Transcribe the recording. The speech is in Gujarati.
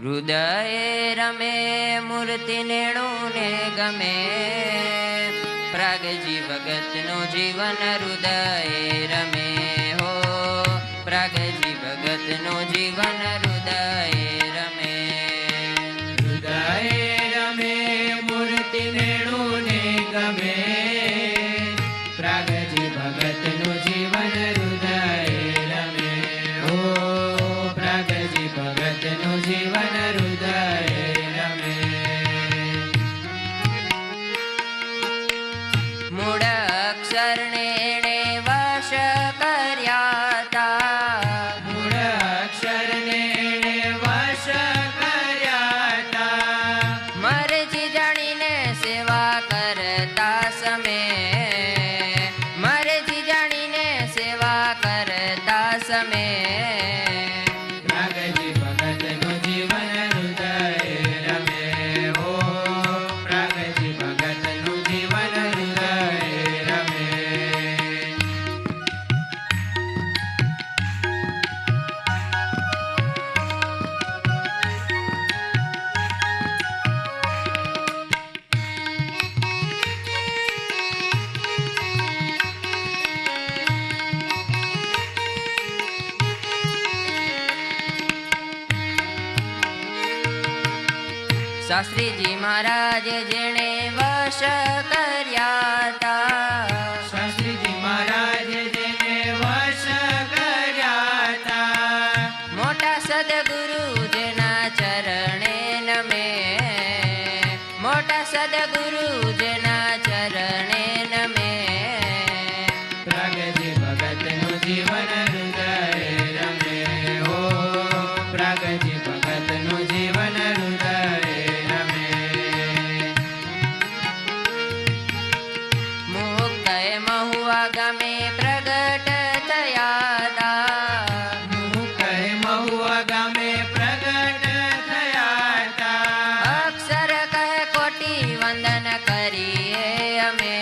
હૃદયે રમે મૂર્તિ નેણુને ગમે, પ્રાગજી ભગતનું જીવન હૃદયે રમે હો, પ્રાગજી ભગતનું જીવન હૃદયે રમે. હૃદયે રમે મૂર્તિ નેણુને ગમે, પ્રાગજી ભગતનું જીવન હૃદયે રમે હો, પ્રાગજી ભગતનું જીવન હૃદયે રમે. મૂળ અક્ષરને એણે વશ કર્યા તા, મૂળ અક્ષરને એણે વશ કર્યા તા, મરજી જાણીને સેવા કરતા સમે, મરજી જાણીને સેવા કરતા સમે. પ્રાગજી ભગતનું જીવન હૃદયે રમે હો, પ્રાગજી ભગતનું જીવન હૃદયે રમે. શાસ્ત્રીજી મહારાજ જેણે વશ કર્યા તા, શાસ્ત્રીજી મહારાજ જેને વશ કર્યા તા, મોટા સદગુરુ જેના ચરણે નમે, મોટા સદગુરુ જેના ચરણે નમે. પ્રાગજી ભગતનું જીવન હૃદયે રમે હો, પ્રાગજી ભગતનું જીવન હૃદયે રમે. મુક્તએ મહુવા ગામે પ્રગટ થયા તા, મુક્તએ મહુવા ગામે પ્રગટ થયા તા, અક્ષર કહે કોટી વંદન કરીએ અમે,